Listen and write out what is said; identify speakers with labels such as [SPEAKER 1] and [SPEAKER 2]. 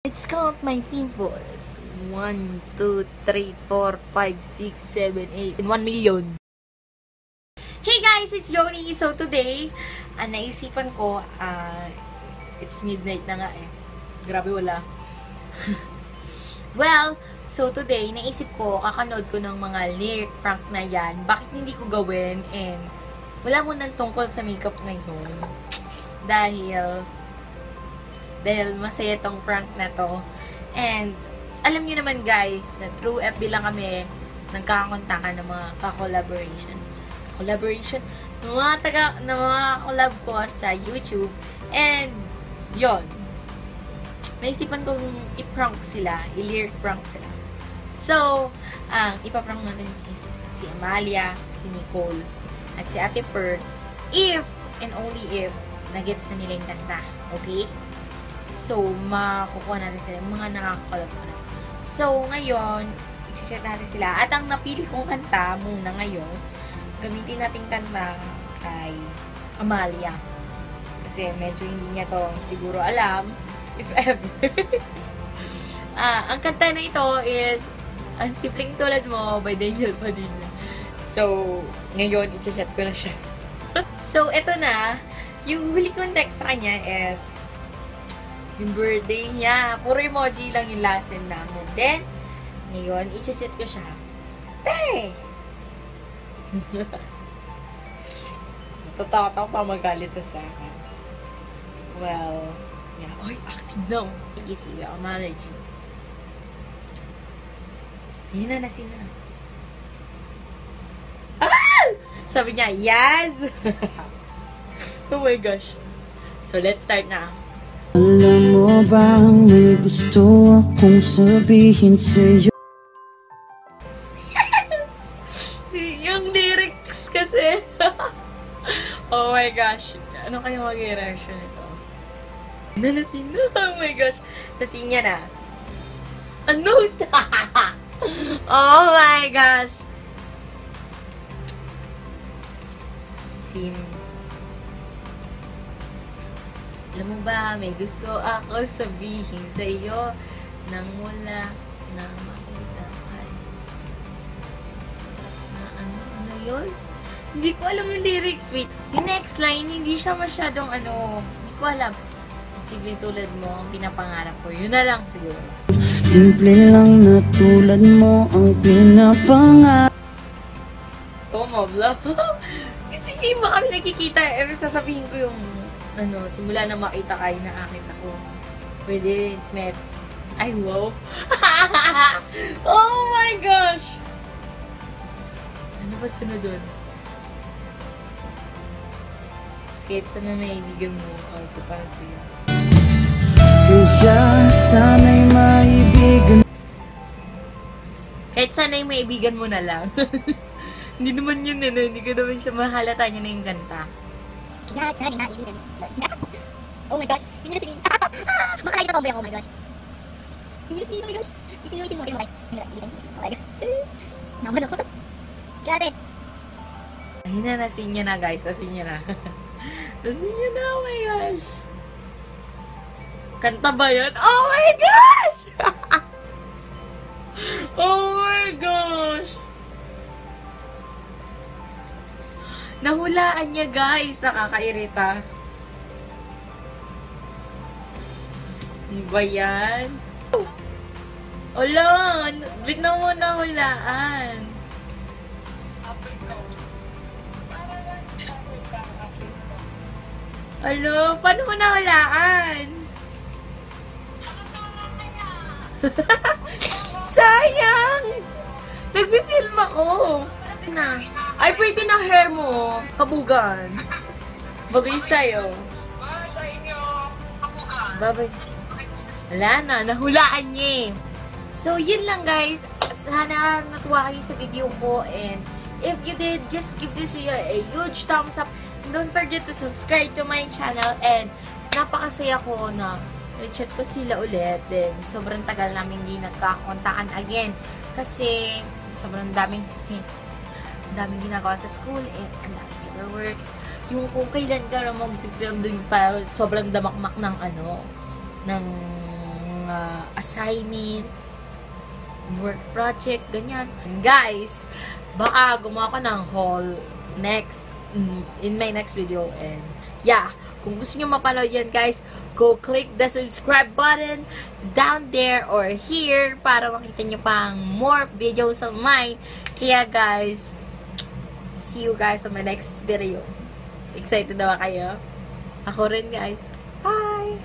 [SPEAKER 1] Let's count my pimples. 1, 2, 3, 4, 5, 6, 7, 8, 1 million. Hey guys, it's Joni. So today, naisipan ko, it's midnight na nga eh. Grabe wala. Well, so today, naisip ko, kakanood ko ng mga lyric prank na yan. Bakit hindi ko gawin? And wala mo nang tungkol sa makeup ngayon. Dahil masaya tong prank na to. And alam niyo naman guys, na through FB lang kami nagkakakontakan ng mga collaboration ng mga collab ko sa YouTube. And yon, naisipan kong i-prank sila, i-lyric prank sila. So, ang ipaprank natin is si Amalia, si Nicole, at si Ate Pearl, if and only if na-gets na nila yung kanta. Okay? So, makukuha natin sila, mga nakakakolab ko na. So, ngayon, i-check natin sila. At ang napili kong kanta muna ngayon, gamitin natin kanta kay Amalia. Kasi medyo hindi niya to siguro alam, if ever. Ang kanta na ito is Ang Simpleng Tulad Mo by Daniel Padilla. So, ngayon, i-chat ko na siya. So, ito na. Yung huli kong text sa kanya is yung birthday niya. Puro emoji lang yung lesson namin. Then, ngayon, i-chat ko siya. Hey! Natatakot pa magalit to sa akin. Well, yeah. Oy, active na. Igisip ako, allergy. Yun na, nasin na. Ah! Sabi niya, yes! Oh my gosh. So, let's start na.
[SPEAKER 2] Alam mo bang may gusto akong sabihin sa'yo?
[SPEAKER 1] Yung lyrics kasi. Oh my gosh. Ano kayo mag-reaction nito? Nanasin na. Oh my gosh. Nasin niya na. Ano? Oh my gosh. Alam mo ba, may gusto ako sabihin sa iyo nang mula na makita kay na ano yun? Hindi ko alam yung lyrics. Wait, yung next line, hindi siya masyadong hindi ko alam. Simpleng Tulad Mo ang pinapangarap ko. Yun na lang siguro.
[SPEAKER 2] Simple lang na tulad mo ang pinapangarap.
[SPEAKER 1] Oh, mabla. Kasi hindi mo kami nakikita. Sasabihin ko yung simula na makita kayo na akin ako. Pwede met. Ay, wow. Oh my gosh! Ano ba sunod doon? Kahit sana may ibigan mo. Ito para sa'yo.
[SPEAKER 2] Kaya sana'y maibigan.
[SPEAKER 1] Kahit sana'y maibigan mo na lang. Hindi naman yun hindi ko naman siya mahalata niya na yung kanta.
[SPEAKER 3] Kaya sana'y maibigan. Oh my gosh, hindi na sabihin. Baka lagi na tomboy ako, oh my gosh. Hindi na sabihin, oh my gosh. Isinuisin mo, guys. Hindi na sabihin, oh my gosh. Naman ako. Grabe.
[SPEAKER 1] Ayun na, nasin niya na guys. Nasin niya na. Nasin niya na, oh my gosh. Kanta ba yan? Oh my gosh! Oh my gosh! Nahulaan niya guys. Nakakairita. Ano ba yan? Ala! Ba't na mo nahulaan? Alo, paano mo nahulaan? Sayang! Nagpipilm ako. Na. Ay, pretty na hair mo. Kabugan. Bagay sa'yo. Babay. Wala na. Nahulaan niya eh. So, yun lang guys. Sana natuwa kayo sa video ko. And if you did, just give this video a huge thumbs up. And don't forget to subscribe to my channel. And napakasaya ko na chat ko sila ulit. Then, sobrang tagal namin hindi nagkakontakan again. Kasi, sobrang daming ginagawa sa school and ang daming paperworks. Yung kung kailan ka na mag-film dun pa, sobrang damakmak ng ng mga assignment, work project, ganyan. And guys, baka gumawa ko ng haul in my next video. And yeah, kung gusto nyo mapanood yan guys, go click the subscribe button down there or here para makita nyo pang more videos of mine. Kaya guys, see you guys on my next video. Excited na ba kayo? Ako rin guys. Bye!